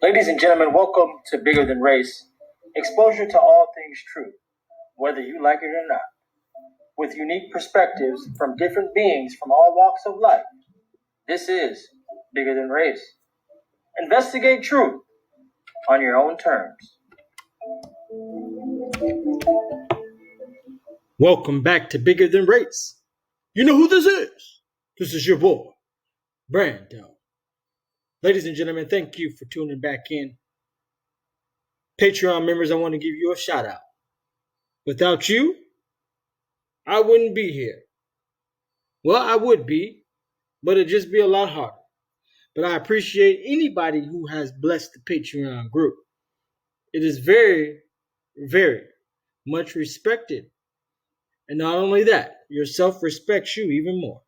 Ladies and gentlemen, welcome to Bigger Than Race. Exposure to all things true, whether you like it or not. With unique perspectives from different beings from all walks of life. This is Bigger Than Race. Investigate truth on your own terms. Welcome back to Bigger Than Race. You know who this is? This is your boy, Brando. Ladies and gentlemen, thank you for tuning back in. Patreon members, I want to give you a shout out. Without you, I wouldn't be here. Well, I would be, but it'd just be a lot harder. But I appreciate anybody who has blessed the Patreon group. It is very, very much respected. And not only that, yourself respects you even more.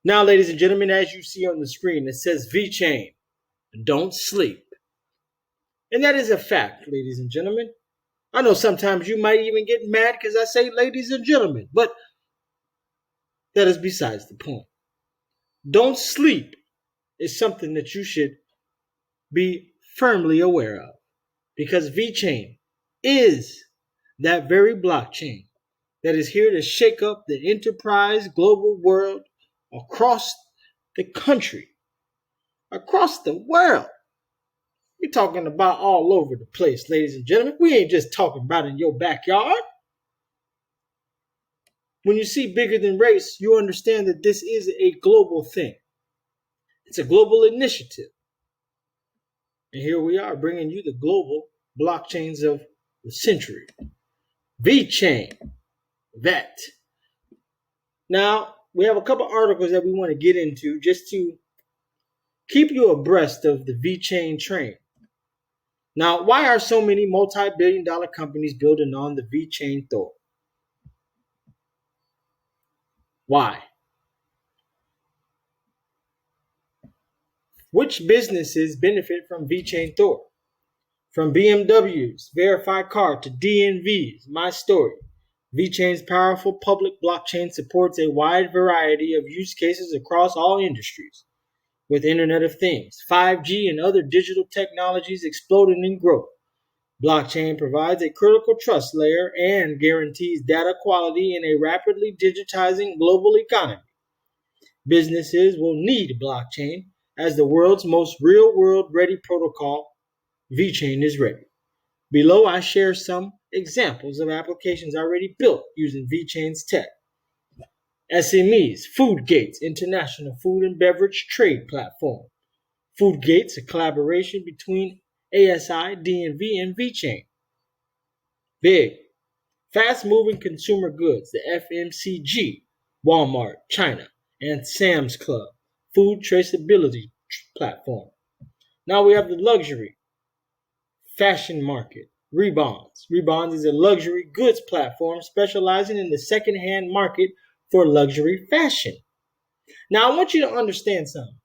Now, ladies and gentlemen, as you see on the screen, it says Vechain, don't sleep. And that is a fact, ladies and gentlemen. I know sometimes you might even get mad because I say ladies and gentlemen, but that is besides the point. Don't sleep is something that you should be firmly aware of, because Vechain is that very blockchain that is here to shake up the enterprise global world across the country, across the world. We're talking about all over the place, ladies and gentlemen. We ain't just talking about in your backyard. When you see Bigger Than Race, you understand that this is a global thing. It's a global initiative. And here we are bringing you the global blockchains of the century. Vechain. That. Now, we have a couple articles that we want to get into just to keep you abreast of the Vechain train. Now, why are so many multi-billion-dollar companies building on the Vechain Thor? Why? Which businesses benefit from Vechain Thor? From BMW's verified car to DNV's My Story, Vechain's powerful public blockchain supports a wide variety of use cases across all industries. With Internet of Things, 5G, and other digital technologies exploding in growth, blockchain provides a critical trust layer and guarantees data quality in a rapidly digitizing global economy. Businesses will need blockchain as the world's most real-world ready protocol. Vechain is ready. Below, I share some examples of applications already built using Vechain's tech. SMEs, Foodgates, International Food and Beverage Trade Platform. Foodgates, a collaboration between ASI, DNV, and Vechain. Big, fast-moving consumer goods, the FMCG, Walmart, China, and Sam's Club, food traceability platform. Now we have the luxury fashion market, Rebonds. Rebonds is a luxury goods platform specializing in the second-hand market for luxury fashion. Now, I want you to understand something.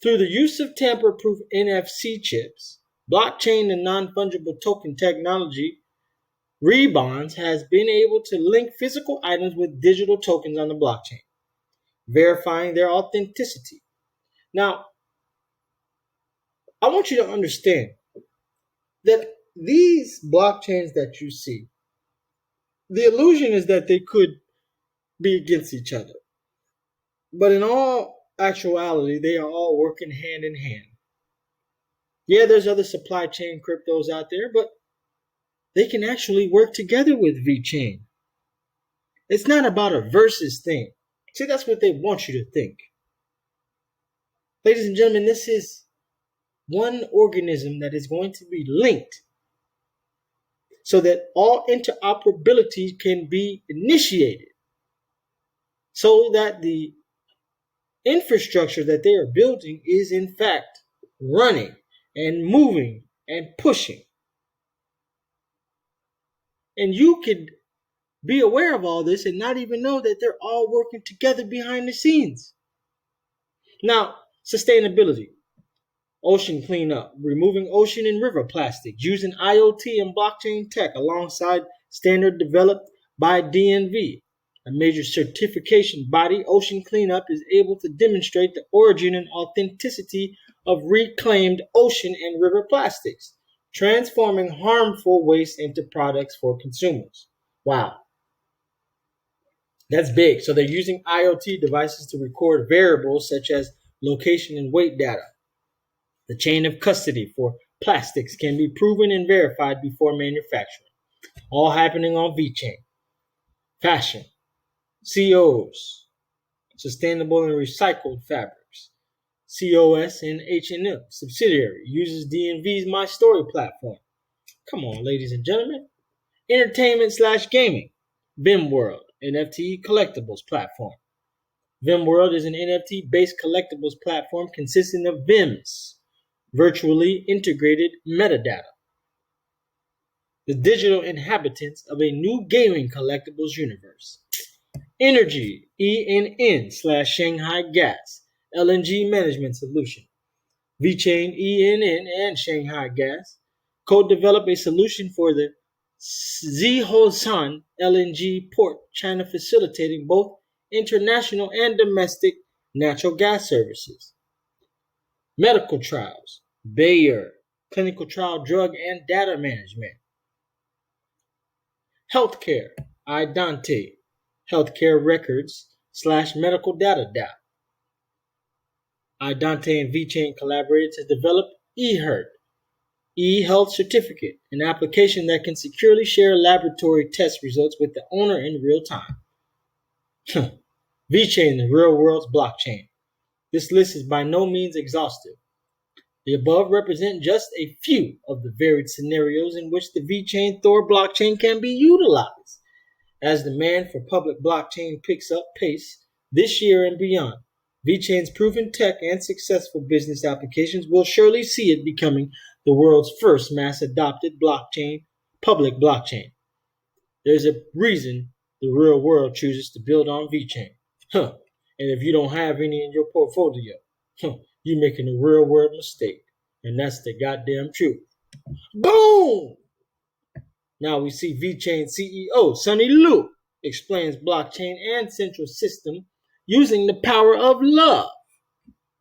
Through the use of tamper-proof NFC chips, blockchain and non-fungible token technology, Rebonds has been able to link physical items with digital tokens on the blockchain, verifying their authenticity. Now, I want you to understand that these blockchains that you see, the illusion is that they could be against each other. But in all actuality, they are all working hand in hand. Yeah, there's other supply chain cryptos out there, but they can actually work together with Vechain. It's not about a versus thing. See, that's what they want you to think. Ladies and gentlemen, this is one organism that is going to be linked so that all interoperability can be initiated, so that the infrastructure that they are building is in fact running and moving and pushing. And you could be aware of all this and not even know that they're all working together behind the scenes. Now, sustainability, ocean cleanup, removing ocean and river plastics using IoT and blockchain tech alongside standard developed by DNV. a major certification body, Ocean Cleanup is able to demonstrate the origin and authenticity of reclaimed ocean and river plastics, transforming harmful waste into products for consumers. Wow. That's big. So they're using IoT devices to record variables such as location and weight data. The chain of custody for plastics can be proven and verified before manufacturing. All happening on Vechain. Fashion. COs. Sustainable and recycled fabrics. COS and H&M subsidiary uses DNV's My Story platform. Come on, ladies and gentlemen. Entertainment/gaming. VimWorld, NFT collectibles platform. VimWorld is an NFT-based collectibles platform consisting of VIMs, virtually integrated metadata, the digital inhabitants of a new gaming collectibles universe. Energy, ENN/Shanghai Gas, LNG management solution. Vechain, ENN, and Shanghai Gas co-develop a solution for the Zhejiang LNG port, China facilitating both international and domestic natural gas services. Medical trials, Bayer, clinical trial drug and data management. Healthcare, Idante, healthcare records/medical data. Idante and Vechain collaborated to develop eHealth, eHealth certificate, an application that can securely share laboratory test results with the owner in real time. Vechain, the real world's blockchain. This list is by no means exhaustive. The above represent just a few of the varied scenarios in which the Vechain Thor blockchain can be utilized. As demand for public blockchain picks up pace this year and beyond, Vechain's proven tech and successful business applications will surely see it becoming the world's first mass-adopted blockchain, public blockchain. There's a reason the real world chooses to build on Vechain. And if you don't have any in your portfolio, you're making a real world mistake. And that's the goddamn truth. Boom! Now we see Vechain CEO Sunny Liu explains blockchain and central system using the power of love.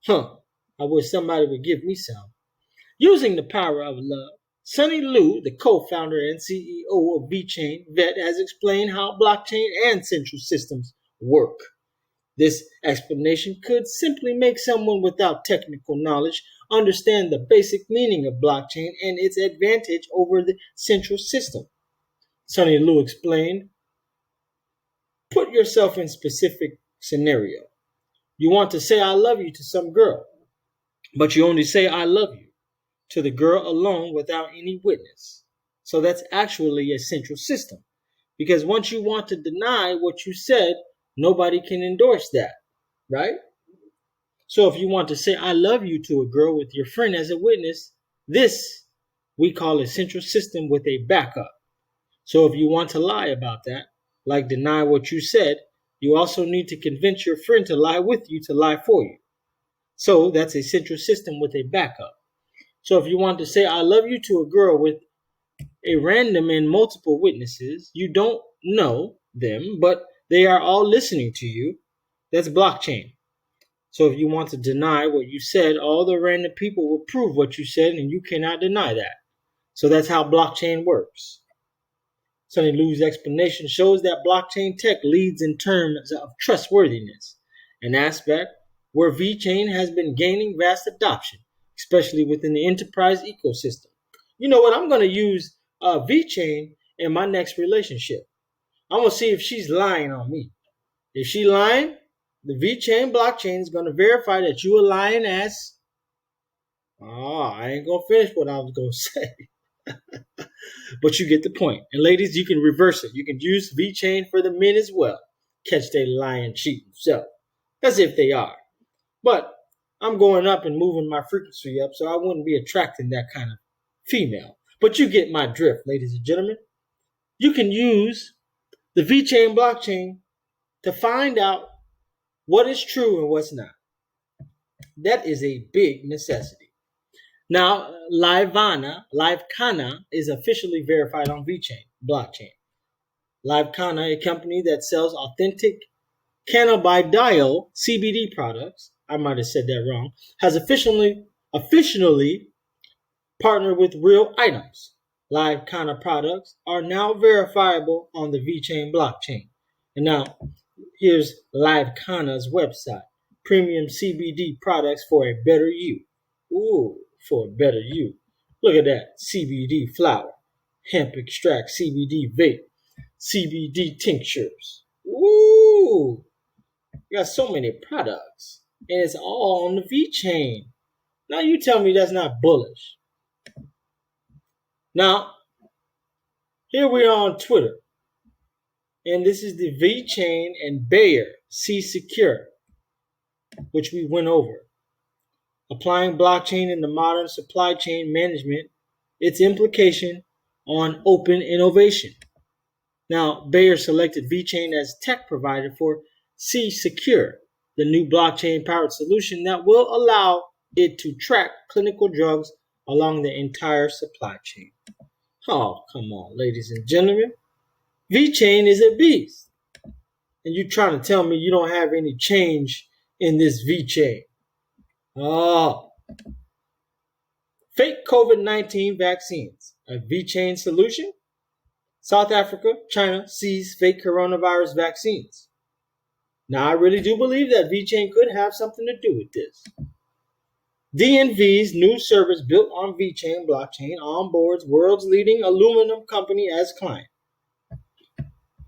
I wish somebody would give me some. Using the power of love, Sunny Liu, the co-founder and CEO of Vechain Vet, has explained how blockchain and central systems work. This explanation could simply make someone without technical knowledge understand the basic meaning of blockchain and its advantage over the central system. Sunny Liu explained, put yourself in specific scenario. You want to say I love you to some girl, but you only say I love you to the girl alone without any witness. So that's actually a central system. Because once you want to deny what you said, nobody can endorse that, right? So if you want to say I love you to a girl with your friend as a witness, this we call a central system with a backup. So if you want to lie about that, like deny what you said, you also need to convince your friend to lie with you to lie for you. So that's a central system with a backup. So if you want to say I love you to a girl with a random and multiple witnesses, you don't know them, but they are all listening to you, that's blockchain. So if you want to deny what you said, all the random people will prove what you said and you cannot deny that. So that's how blockchain works. Sunny Liu's explanation shows that blockchain tech leads in terms of trustworthiness, an aspect where Vechain has been gaining vast adoption, especially within the enterprise ecosystem. You know what? I'm going to use Vechain in my next relationship. I'm going to see if she's lying on me. If she lying, the Vechain blockchain is going to verify that you a lying ass. I ain't going to finish what I was going to say. But you get the point. And ladies, you can reverse it. You can use Vechain for the men as well. Catch they lying, cheating self. As if they are. But I'm going up and moving my frequency up, so I wouldn't be attracting that kind of female. But you get my drift, ladies and gentlemen. You can use the Vechain blockchain to find out what is true and what's not. That is a big necessity. Now, Livecana is officially verified on Vechain blockchain. LiveCana, a company that sells authentic cannabidiol CBD products, I might have said that wrong, has officially partnered with real items. LiveCana products are now verifiable on the Vechain blockchain. And now, here's LiveCana's website. Premium CBD products for a better you. Ooh, for a better you. Look at that. CBD flower, hemp extract CBD vape, CBD tinctures. Ooh, you got so many products. And it's all on the Vechain. Now you tell me that's not bullish. Now, here we are on Twitter. And this is the Vechain and Breyer C Secure, which we went over. Applying blockchain in the modern supply chain management, its implication on open innovation. Now, Breyer selected Vechain as tech provider for C Secure, the new blockchain-powered solution that will allow it to track clinical drugs along the entire supply chain. Oh, come on, ladies and gentlemen. Vechain is a beast. And you're trying to tell me you don't have any change in this Vechain. Oh. Fake COVID-19 vaccines. A Vechain solution? South Africa, China sees fake coronavirus vaccines. Now, I really do believe that Vechain could have something to do with this. DNV's new service built on Vechain blockchain onboards world's leading aluminum company as client.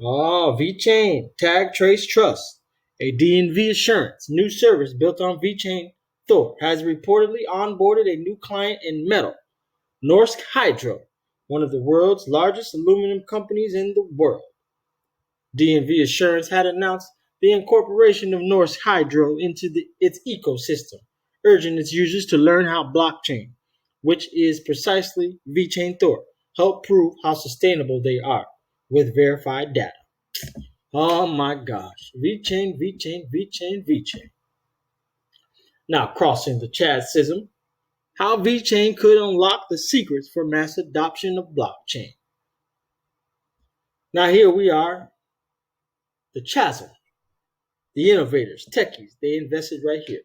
Oh, Vechain, Tag Trace Trust, a DNV assurance, new service built on Vechain Thor, has reportedly onboarded a new client in metal, Norsk Hydro, one of the world's largest aluminum companies in the world. DNV Assurance had announced the incorporation of Norsk Hydro into its ecosystem, urging its users to learn how blockchain, which is precisely Vechain Thor, help prove how sustainable they are with verified data. Oh my gosh. Vechain. Now, crossing the chasm, how Vechain could unlock the secrets for mass adoption of blockchain. Now, here we are, the chasm. The innovators, techies, they invested right here.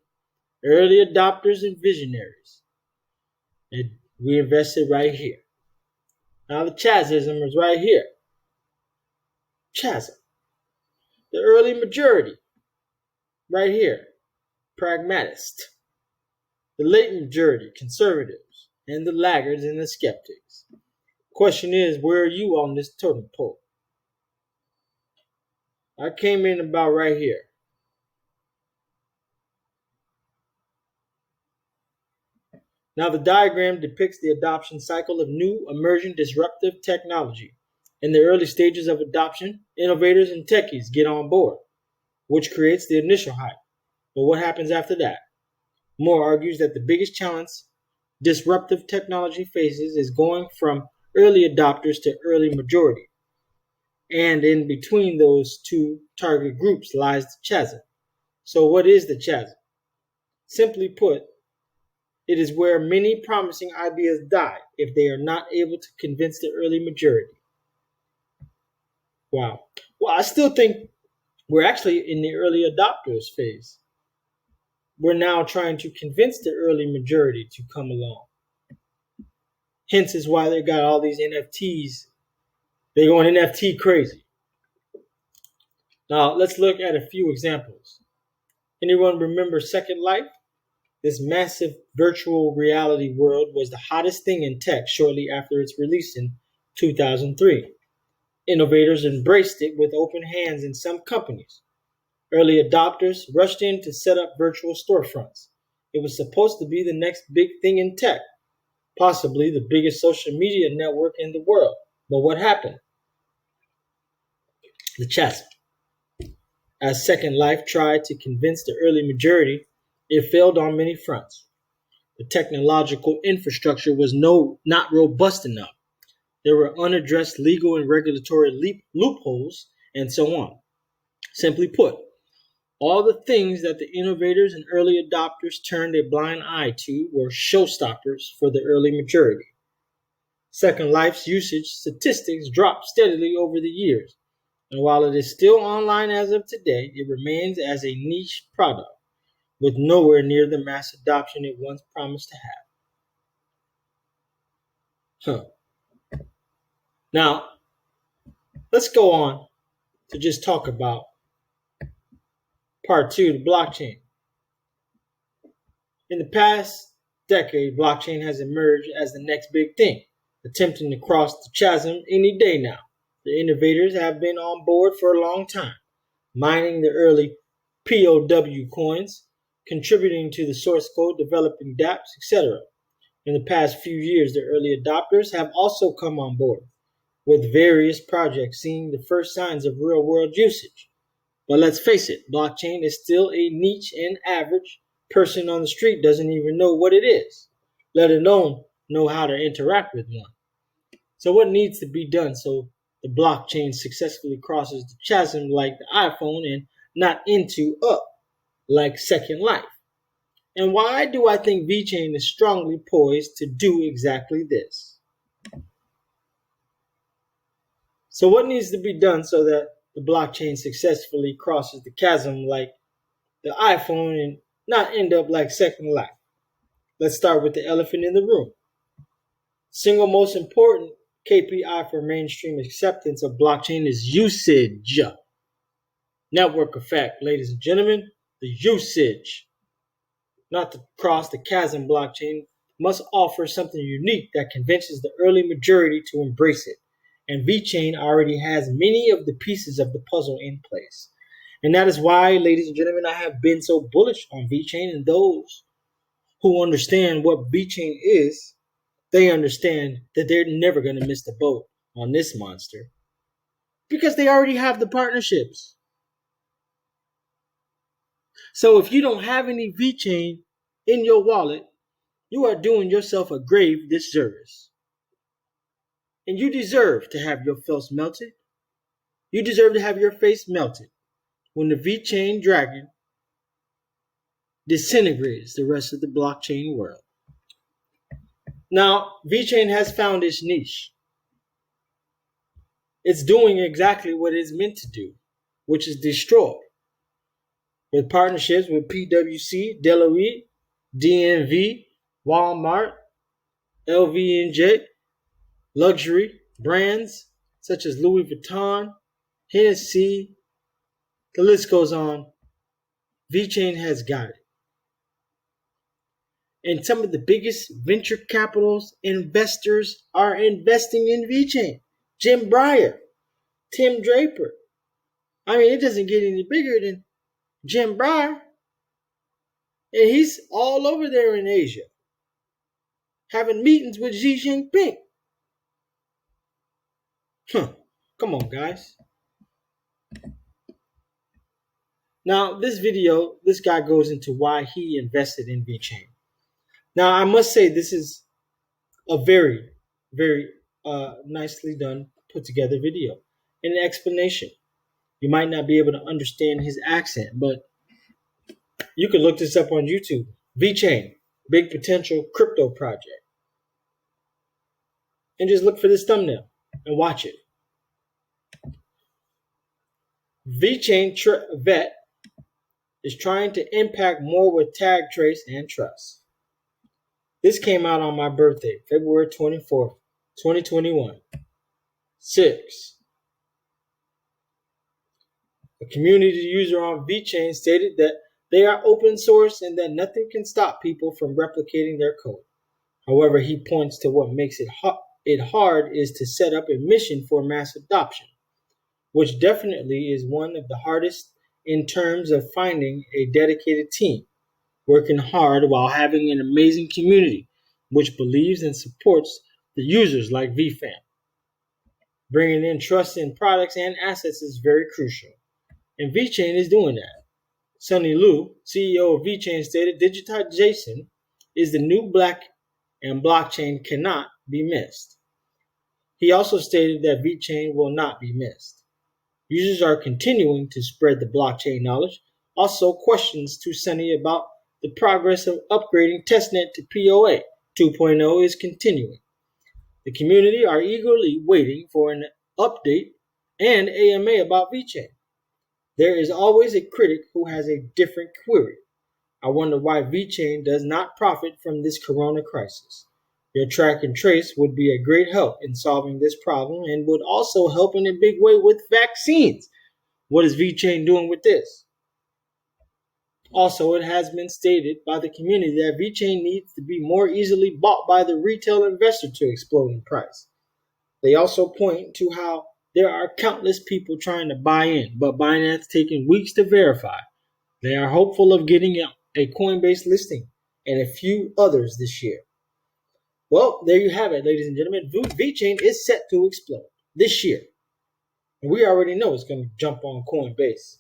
Early adopters and visionaries. And we invested right here. Now, the chasm is right here. Chasm. The early majority, right here. Pragmatist. The late majority, conservatives, and the laggards and the skeptics. Question is, where are you on this totem pole? I came in about right here. Now the diagram depicts the adoption cycle of new, emerging, disruptive technology. In the early stages of adoption, innovators and techies get on board, which creates the initial hype. But what happens after that? Moore argues that the biggest challenge disruptive technology faces is going from early adopters to early majority. And in between those two target groups lies the chasm. So what is the chasm? Simply put, it is where many promising ideas die if they are not able to convince the early majority. Wow. Well, I still think we're actually in the early adopters phase. We're now trying to convince the early majority to come along. Hence is why they got all these NFTs. They're going NFT crazy. Now, let's look at a few examples. Anyone remember Second Life? This massive virtual reality world was the hottest thing in tech shortly after its release in 2003. Innovators embraced it with open hands in some companies. Early adopters rushed in to set up virtual storefronts. It was supposed to be the next big thing in tech, possibly the biggest social media network in the world. But what happened? The chasm. As Second Life tried to convince the early majority, it failed on many fronts. The technological infrastructure was not robust enough. There were unaddressed legal and regulatory loopholes, and so on. Simply put, all the things that the innovators and early adopters turned a blind eye to were showstoppers for the early majority. Second Life's usage statistics dropped steadily over the years, And while it is still online as of today, it remains as a niche product with nowhere near the mass adoption it once promised to have. Now, let's go on to just talk about part 2, the blockchain. In the past decade, blockchain has emerged as the next big thing, attempting to cross the chasm any day now. The innovators have been on board for a long time, mining the early POW coins, contributing to the source code, developing dApps, etc. In the past few years, the early adopters have also come on board, with various projects seeing the first signs of real-world usage. But let's face it, blockchain is still a niche, and average person on the street doesn't even know what it is, let alone know how to interact with one. So what needs to be done so the blockchain successfully crosses the chasm like the iPhone and not into up like Second Life? And why do I think Vechain is strongly poised to do exactly this? So what needs to be done so that the blockchain successfully crosses the chasm like the iPhone and not end up like Second Life? Let's start with the elephant in the room. Single most important KPI for mainstream acceptance of blockchain is usage. Network effect, ladies and gentlemen, the usage. Not to cross the chasm, blockchain must offer something unique that convinces the early majority to embrace it. And Vechain already has many of the pieces of the puzzle in place. And that is why, ladies and gentlemen, I have been so bullish on Vechain, and those who understand what Vechain is, they understand that they're never going to miss the boat on this monster because they already have the partnerships. So if you don't have any Vechain in your wallet, you are doing yourself a grave disservice. And you deserve to have your face melted. You deserve to have your face melted when the Vechain dragon disintegrates the rest of the blockchain world. Now, Vechain has found its niche. It's doing exactly what it's meant to do, which is destroy. With partnerships with PwC, Deloitte, DNV, Walmart, LVNJ, luxury brands such as Louis Vuitton, Hennessy, the list goes on. Vechain has got it. And some of the biggest venture capitals investors are investing in Vechain. Jim Breyer, Tim Draper. I mean, it doesn't get any bigger than Jim Breyer. And he's all over there in Asia, having meetings with Xi Jinping. Come on, guys. Now, this video, this guy goes into why he invested in Vechain. Now, I must say this is a very, very nicely done, put together video. An explanation. You might not be able to understand his accent, but you can look this up on YouTube. Vechain, big potential crypto project. And just look for this thumbnail and watch it. Vechain Vet is trying to impact more with tag trace and trust. This came out on my birthday, February 24th, 2021. 6. A community user on Vechain stated that they are open source and that nothing can stop people from replicating their code. However, he points to what makes it hard is to set up a mission for mass adoption, which definitely is one of the hardest in terms of finding a dedicated team, working hard while having an amazing community which believes and supports the users like VFam. Bringing in trust in products and assets is very crucial, and Vechain is doing that. Sunny Liu, CEO of Vechain, stated digitization is the new black and blockchain cannot be missed. He also stated that Vechain will not be missed. Users are continuing to spread the blockchain knowledge. Also, questions to Sunny about the progress of upgrading testnet to POA 2.0 is continuing. The community are eagerly waiting for an update and AMA about Vechain. There is always a critic who has a different query. I wonder why Vechain does not profit from this corona crisis. Your track and trace would be a great help in solving this problem and would also help in a big way with vaccines. What is Vechain doing with this? Also, it has been stated by the community that Vechain needs to be more easily bought by the retail investor to explode in price. They also point to how there are countless people trying to buy in, but Binance taking weeks to verify. They are hopeful of getting a Coinbase listing and a few others this year. Well, there you have it, ladies and gentlemen. Vechain is set to explode this year. And we already know it's going to jump on Coinbase.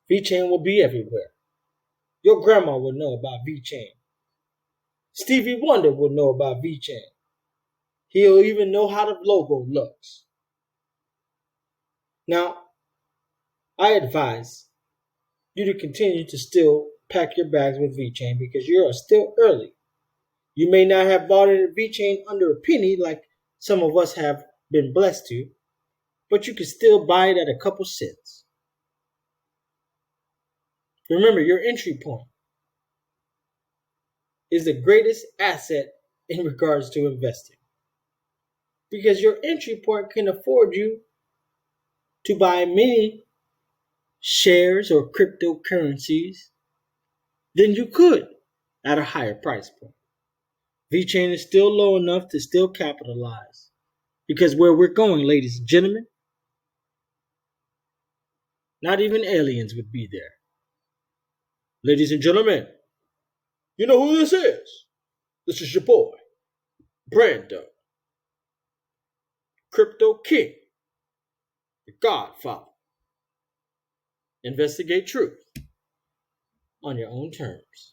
Vechain will be everywhere. Your grandma will know about Vechain. Stevie Wonder will know about Vechain. He'll even know how the logo looks. Now, I advise you to continue to still pack your bags with Vechain because you are still early. You may not have bought a Vechain under a penny like some of us have been blessed to, but you can still buy it at a couple cents. Remember, your entry point is the greatest asset in regards to investing. Because your entry point can afford you to buy many shares or cryptocurrencies than you could at a higher price point. Vechain is still low enough to still capitalize. Because where we're going, ladies and gentlemen, not even aliens would be there. Ladies and gentlemen, you know who this is? This is your boy, Brando, Crypto King, the Godfather. Investigate truth on your own terms.